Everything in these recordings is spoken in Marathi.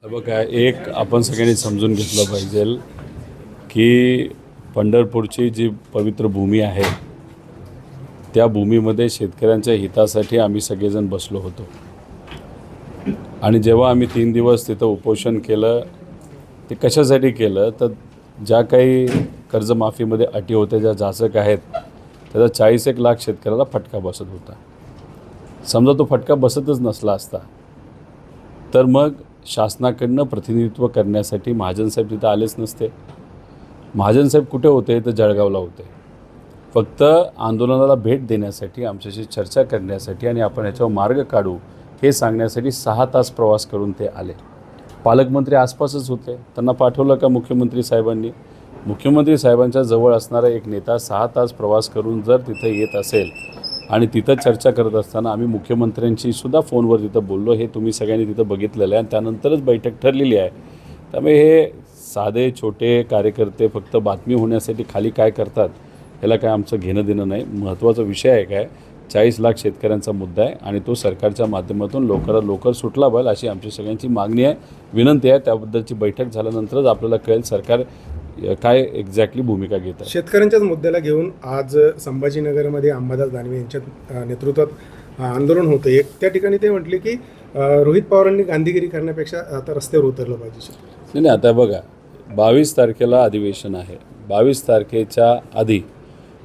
बघा, एक आपण सगळ्यांनी समजून घेतलं पाहिजे की पंढरपूरची जी पवित्र भूमी आहे त्या भूमीमध्ये शेतकऱ्यांच्या हितासाठी आम्ही सगळेजण बसलो होतो आणि जेव्हा आम्ही 3 दिवस तिथं उपोषण केलं ते कशासाठी केलं तर ज्या काही कर्जमाफीमध्ये अटी होत्या ज्या जाचक आहेत त्याचा 40-1 लाख शेतकऱ्याला फटका बसत होता. समजा तो फटका बसतच नसला असता तर मग शासनाकडनं प्रतिनिधित्व करण्यासाठी महाजनसाहेब तिथं आलेच नसते. महाजनसाहेब कुठे होते तर जळगावला होते. फक्त आंदोलनाला भेट देण्यासाठी आमच्याशी चर्चा करण्यासाठी आणि आपण याच्यावर मार्ग काढू हे सांगण्यासाठी 6 तास प्रवास करून ते आले. पालकमंत्री आसपासच होते. त्यांना पाठवलं का मुख्यमंत्री साहेबांनी? मुख्यमंत्री साहेबांच्या जवळ असणारा एक नेता 6 तास प्रवास करून जर तिथं येत असेल आणि तिथं चर्चा करत असताना आम्ही मुख्यमंत्र्यांशी सुद्धा फोनवर तिथं बोललो. हे तुम्ही सगळ्यांनी तिथं बघितलेलं आहे आणि त्यानंतरच बैठक ठरलेली आहे. त्यामुळे हे साधे छोटे कार्यकर्ते फक्त बातमी होण्यासाठी खाली काय करतात याला काय आमचं घेणं देणं नाही. महत्त्वाचा विषय आहे काय 40 लाख शेतकऱ्यांचा मुद्दा आहे आणि तो सरकारच्या माध्यमातून लवकरात लवकर सुटला पाहिजे अशी आमची सगळ्यांची मागणी आहे, विनंती आहे. त्याबद्दलची बैठक झाल्यानंतरच आपल्याला कळेल सरकार काय एक्झॅक्टली भूमिका घेत आहे. शेतकऱ्यांच्याच मुद्द्याला घेऊन आज संभाजीनगरमध्ये अंबादास दानवे यांच्या नेतृत्वात आंदोलन होतं. एक त्या ठिकाणी ते म्हटले की रोहित पवारांनी गांधीगिरी करण्यापेक्षा आता रस्त्यावर उतरलं पाहिजे. नाही, आता बघा 22 तारखेला अधिवेशन आहे. 22 तारखेच्या आधी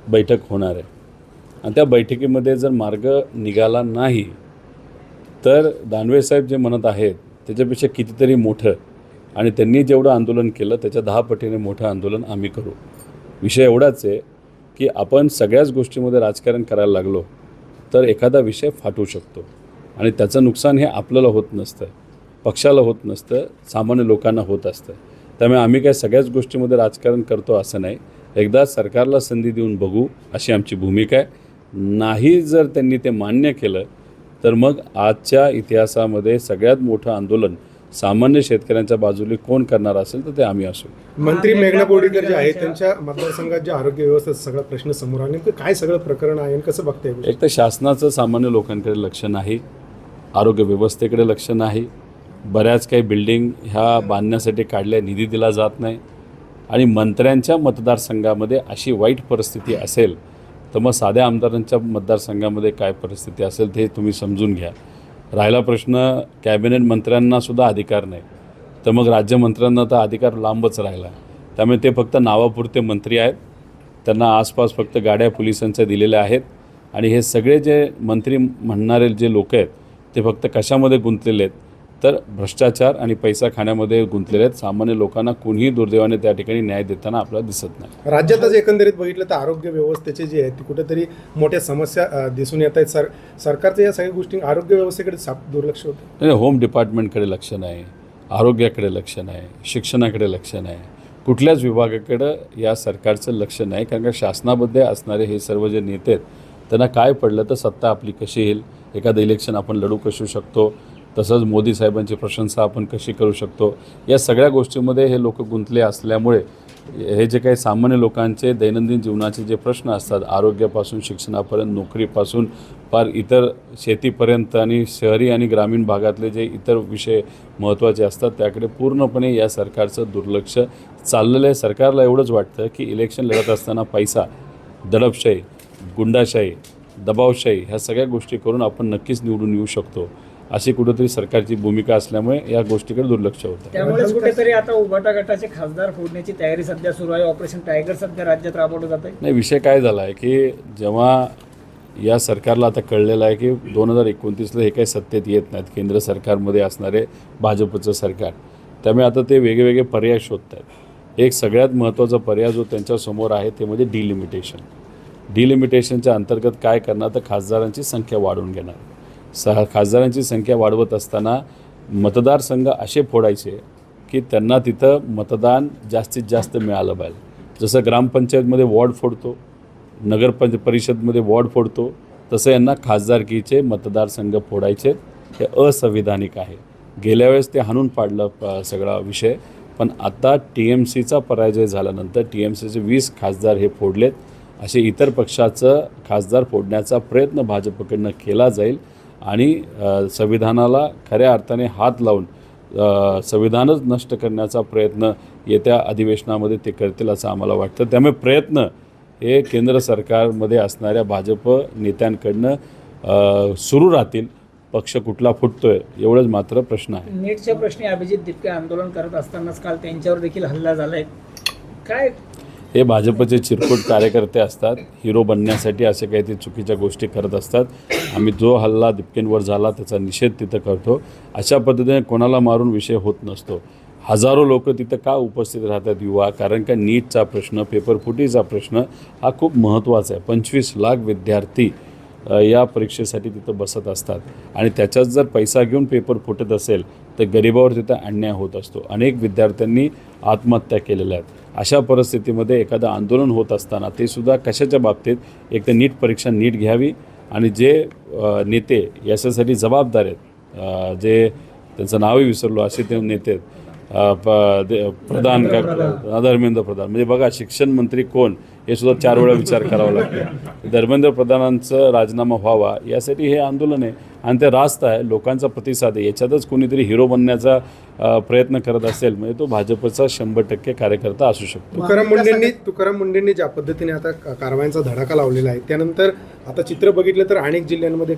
बैठक होणार आहे आणि त्या बैठकीमध्ये जर मार्ग निघाला नाही तर दानवेसाहेब जे म्हणत आहेत त्याच्यापेक्षा कितीतरी मोठं आणि त्यांनी जेवढं आंदोलन केलं त्याच्या 10 पटीने मोठं आंदोलन आम्ही करू. विषय एवढाच आहे की आपण सगळ्याच गोष्टीमध्ये राजकारण करायला लागलो तर एखादा विषय फाटू शकतो आणि त्याचं नुकसान हे आपल्याला होत नसतं, पक्षाला होत नसतं, सामान्य लोकांना होत असतं. त्यामुळे आम्ही काय सगळ्याच गोष्टीमध्ये राजकारण करतो असं नाही. एकदा सरकारला संधी देऊन बघू अशी आमची भूमिका आहे. नाही जर त्यांनी ते मान्य केलं तर मग आजच्या इतिहासामध्ये सगळ्यात मोठं आंदोलन सामान्य शेतकऱ्यांच्या बाजूने कोण करणार असेल तर ते आम्ही असू. मंत्री मेघना बोर्डीकर जे आहेत त्यांच्या मतदारसंघात जे आरोग्य व्यवस्थेचा सगळा प्रश्न समोर आला, नेमकं काय सगळं प्रकरण आहे आणि कसं बघताय? एक तर शासनाचं सामान्य लोकांकडे लक्ष नाही, आरोग्य व्यवस्थेकडे लक्ष नाही, बऱ्याच काही बिल्डिंग ह्या बांधण्यासाठी काढल्या निधी दिला जात नाही आणि मंत्र्यांच्या मतदारसंघामध्ये अशी वाईट परिस्थिती असेल तर मग साध्या आमदारांच्या मतदारसंघामध्ये काय परिस्थिती असेल ते तुम्ही समजून घ्या. राहिला प्रश्न कॅबिनेट मंत्र्यांनासुद्धा अधिकार नाही तर मग राज्यमंत्र्यांना तर अधिकार लांबच राहिला. त्यामुळे ते फक्त नावापुरते मंत्री आहेत. त्यांना आसपास फक्त गाड्या पोलिसांच्या दिलेल्या आहेत आणि हे सगळे जे मंत्री म्हणणारे जे लोक आहेत ते फक्त कशामध्ये गुंतलेले आहेत तर भ्रष्टाचार आणि पैसा खाण्यामध्ये गुंतलेले आहेत. सामान्य लोकांना कोणीही दुर्दैवाने त्या ठिकाणी न्याय देताना आपल्याला दिसत नाही. राज्यातच एकंदरीत बघितलं तर आरोग्य व्यवस्थेचे जे आहेत ते कुठेतरी मोठ्या समस्या दिसून येत आहेत. सरकारचं या सगळ्या गोष्टी आरोग्य व्यवस्थेकडे दुर्लक्ष होतं. नाही, होम डिपार्टमेंटकडे लक्ष नाही, आरोग्याकडे लक्ष नाही, शिक्षणाकडे लक्ष नाही, कुठल्याच विभागाकडं या सरकारचं लक्ष नाही. कारण का शासनामध्ये असणारे हे सर्व जे नेते आहेत त्यांना काय पडलं तर सत्ता आपली कशी येईल, एखादं इलेक्शन आपण लढू करू शकतो, तसंच मोदी साहेबांची प्रशंसा आपण कशी करू शकतो, या सगळ्या गोष्टींमध्ये हे लोक गुंतले असल्यामुळे हे जे काही सामान्य लोकांचे दैनंदिन जीवनाचे जे प्रश्न असतात आरोग्यापासून शिक्षणापर्यंत नोकरीपासून फार इतर शेतीपर्यंत आणि शहरी आणि ग्रामीण भागातले जे इतर विषय महत्त्वाचे असतात त्याकडे पूर्णपणे या सरकारचं दुर्लक्ष चाललेलं आहे. सरकारला एवढंच वाटतं की इलेक्शन लढत असताना पैसा, दडपशाही, गुंडाशाही, दबावशाही ह्या सगळ्या गोष्टी करून आपण नक्कीच निवडून येऊ शकतो अशी कुठेतरी सरकारची भूमिका असल्यामुळे या गोष्टीकडे दुर्लक्ष होतं. त्यामुळेच कुठेतरी आता उभाटा गटाचे खासदार फोडण्याची तयारी सध्या सुरू आहे. ऑपरेशन टायगर सध्या राज्यात राबवलं जात आहे. नाही, विषय काय झाला आहे की जेव्हा या सरकारला आता कळलेलं आहे की 2029ला हे काही सत्तेत येत नाहीत केंद्र सरकारमध्ये असणारे भाजपचं सरकार, त्यामुळे आता ते वेगवेगळे पर्याय शोधत आहेत. एक सगळ्यात महत्त्वाचा पर्याय जो त्यांच्यासमोर आहे ते म्हणजे डिलिमिटेशन. डिलिमिटेशनच्या अंतर्गत काय करणार तर खासदारांची संख्या वाढवून घेणार. खासदारांची संख्या वाढवत असताना मतदारसंघ असे फोडायचे की त्यांना तिथं मतदान जास्तीत जास्त मिळालं पाहिजे. जसं ग्रामपंचायतमध्ये वॉर्ड फोडतो, परिषदमध्ये वॉर्ड फोडतो, तसं यांना खासदारकीचे मतदारसंघ फोडायचे. हे असंविधानिक आहे. गेल्या वेळेस ते हाणून पाडलं सगळा विषय, पण आता TMCचा पराजय झाल्यानंतर TMCचे 20 खासदार हे फोडलेत. असे इतर पक्षाचं खासदार फोडण्याचा प्रयत्न भाजपकडनं केला जाईल आणि संविधानाला खऱ्या अर्थाने हात लावून संविधानच नष्ट करण्याचा प्रयत्न येत्या अधिवेशनामध्ये ते करतील असं आम्हाला वाटतं. त्यामुळे प्रयत्न हे केंद्र सरकारमध्ये असणाऱ्या भाजप नेत्यांकडनं सुरू राहतील. पक्ष कुठला फुटतोय एवढंच मात्र प्रश्न आहे. नीटच्या प्रश्नी अभिजित दिपके आंदोलन करत असतानाच काल त्यांच्यावर देखील हल्ला झालाय. काय हे भाजपचे चिरकुट कार्यकर्ते असतात, हिरो बनण्यासाठी असे काही ते चुकीच्या गोष्टी करत असतात. आम्ही जो हल्ला दिपकेंवर झाला त्याचा निषेध तिथं करतो. अशा पद्धतीने कोणाला मारून विषय होत नसतो. हजारो लोक तिथं का उपस्थित राहतात युवा, कारण का नीटचा प्रश्न, पेपरफुटीचा प्रश्न हा खूप महत्त्वाचा आहे. 25 लाख विद्यार्थी या परीक्षेसाठी तिथं बसत असतात आणि त्याच्यात जर पैसा घेऊन पेपर फुटत असेल तर गरिबावर तिथं अन्याय होत असतो. अनेक विद्यार्थ्यांनी आत्महत्या केलेल्या आहेत. अशा परिस्थितीमध्ये एखादं आंदोलन होत असताना ते सुद्धा कशाच्या बाबतीत, एक तर नीट परीक्षा नीट घ्यावी आणि जे नेते याच्यासाठी जबाबदार आहेत, जे त्यांचं नावही विसरलो असे ते नेते प्रधान धर्मेंद्र प्रधान, म्हणजे बघा शिक्षण मंत्री कोण हे सुद्धा 4 वेळा विचार करावा लागतो. धर्मेंद्र प्रधानांचं राजीनामा व्हावा यासाठी हे आंदोलन आहे आणि ते रास्त आहे, लोकांचा प्रतिसाद आहे. याच्यातच कोणीतरी हिरो बनण्याचा प्रयत्न करत असेल म्हणजे तो भाजपचा 100% कार्यकर्ता असू शकतो. तुकाराम मुंडेंनी ज्या पद्धतीने आता कारवायांचा धडाका लावलेला आहे, त्यानंतर आता चित्र बघितलं तर अनेक जिल्ह्यांमध्ये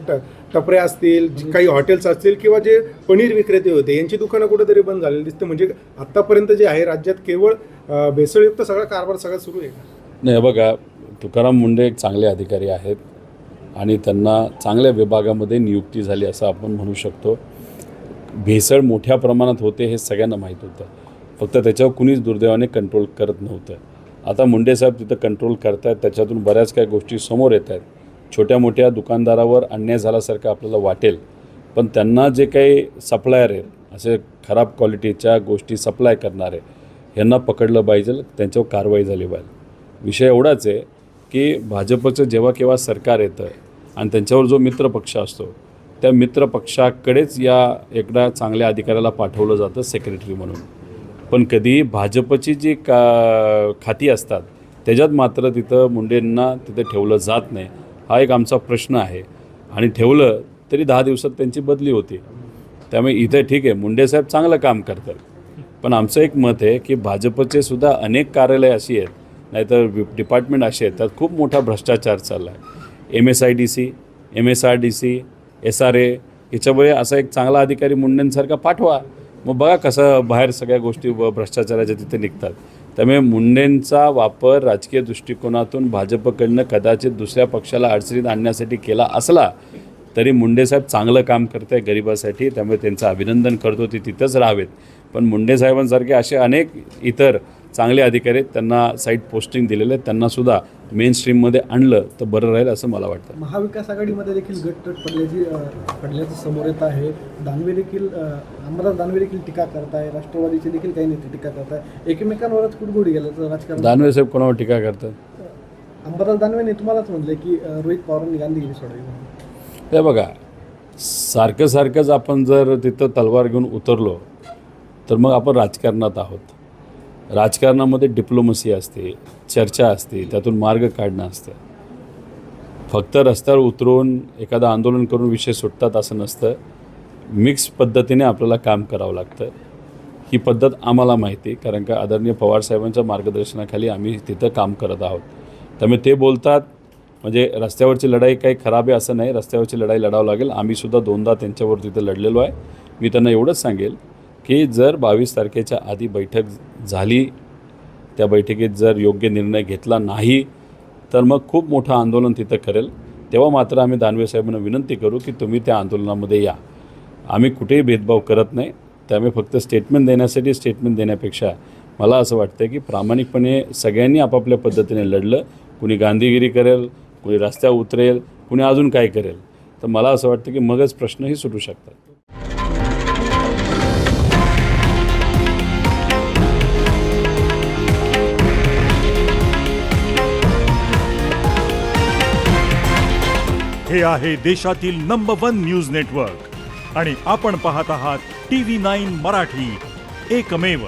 टपऱ्या असतील, काही हॉटेल्स असतील किंवा जे पनीर विक्रेते होते यांची दुकानं कुठेतरी बंद झालेली दिसते. म्हणजे आतापर्यंत जे आहे राज्यात केवळ भेसळयुक्त सगळा कारभार सगळं सुरू आहे. नाही बघा, तुकाराम मुंडे एक चांगले अधिकारी आहेत आणि त्यांना चांगल्या विभागामध्ये नियुक्ती झाली असं आपण म्हणू शकतो. भेसळ मोठ्या प्रमाणात होते हे सगळ्यांना माहीत होतं, फक्त त्याच्यावर कुणीच दुर्दैवाने कंट्रोल करत नव्हतं. आता मुंडे साहेब तिथं कंट्रोल करत आहेत, त्याच्यातून बऱ्याच काही गोष्टी समोर येत आहेत. छोट्या मोठ्या दुकानदारावर अन्याय झाल्यासारखं आपल्याला वाटेल, पण त्यांना जे काही सप्लायर आहेत, असे खराब क्वालिटीच्या गोष्टी सप्लाय करणारे, यांना पकडलं पाहिजे, त्यांच्यावर कारवाई झाली पाहिजे. विषय एवढाच आहे की भाजपचं जेव्हा केव्हा सरकार येतं आणि त्यांच्यावर जो मित्रपक्ष असतो त्या मित्रपक्षाकडेच या एकदा चांगल्या अधिकाऱ्याला पाठवलं जातं सेक्रेटरी म्हणून. पण कधी भाजपची जी खाती असतात त्याच्यात मात्र तिथं मुंडेंना तिथं ठेवलं जात नाही. हा एक आमचा प्रश्न आहे आणि ठेवलं तरी 10 दिवसात त्यांची बदली होती. त्यामुळे इथे ठीक आहे, मुंडेसाहेब चांगलं काम करतात, पण आमचं एक मत आहे की भाजपचे सुद्धा अनेक कार्यालय अशी आहेत, नाहीतर डिपार्टमेंट असे आहेत, त्यात खूप मोठा भ्रष्टाचार चालला आहे. MSIDC, MSRDC, SRA याच्यामुळे असा एक चांगला अधिकारी मुंडेंसारखा पाठवा, मग बघा कसं बाहेर सगळ्या गोष्टी भ्रष्टाचाराच्या तिथे निघतात. त्यामुळे मुंडेंचा वापर राजकीय दृष्टिकोनातून भाजपकडनं कदाचित दुसऱ्या पक्षाला अडचणीत आणण्यासाठी केला असला तरी मुंडेसाहेब चांगलं काम करत आहे गरिबासाठी, त्यामुळे त्यांचं अभिनंदन करतो, ते तिथंच राहावेत. पण मुंडेसाहेबांसारखे असे अनेक इतर चांगले अधिकारी आहेत, त्यांना साईट पोस्टिंग दिलेले आहेत, त्यांनासुद्धा मेन स्ट्रीममध्ये आणलं तर बरं राहील असं मला वाटतं. महाविकास आघाडीमध्ये देखील गटतट पडल्याचं समोर येत आहे. अंबादास दानवे देखील टीका करत आहे, राष्ट्रवादीचे देखील काही नेते टीका करत आहे. एकमेकांवरच कुडगुडी गेल्याचं राजकारण. दानवे साहेब कोणावर टीका करतात? अंबादास दानवेने तुम्हालाच म्हटलं की रोहित पवारांनी गांधीगिरी सोडावी. ते बघा, सारखंच आपण जर तिथं तलवार घेऊन उतरलो तर मग आपण राजकारणात आहोत. राजकारणामध्ये डिप्लोमसी असते, चर्चा असते, त्यातून मार्ग काढणं असतं. फक्त रस्त्यावर उतरून एखादं आंदोलन करून विषय सुटतात असं नसतं. मिक्स पद्धतीने आपल्याला काम करावं लागतं. ही पद्धत आम्हाला माहिती आहे, कारण का आदरणीय पवारसाहेबांच्या मार्गदर्शनाखाली आम्ही तिथं काम करत आहोत. त्यामुळे ते बोलतात म्हणजे रस्त्यावरची लढाई काही खराब आहे असं नाही, रस्त्यावरची लढाई लढावं लागेल. आम्ही सुद्धा 2दा त्यांच्यावर तिथं लढलेलो आहे. मी त्यांना एवढंच सांगेल की जर 22 तारखेच्या आधी बैठक झाली, त्या बैठकीत जर योग्य निर्णय घेतला नाही तर मग खूप मोठं आंदोलन तिथं करेल. तेव्हा मात्र आम्ही दानवे साहेबांना विनंती करू की तुम्ही त्या आंदोलनामध्ये या. आम्ही कुठेही भेदभाव करत नाही. त्यामुळे फक्त स्टेटमेंट देण्यापेक्षा मला असं वाटतं की प्रामाणिकपणे सगळ्यांनी आपापल्या पद्धतीने लढलं. कुणी गांधीगिरी करेल, कुणी रस्त्यावर उतरेल, कुणी अजून काय करेल, तर मला असं वाटतं की मगच प्रश्नही सुटू शकतात. हे आहे देशातील नंबर 1 न्यूज नेटवर्क आणि आपण पाहत आहात TV9 मराठी, एकमेव.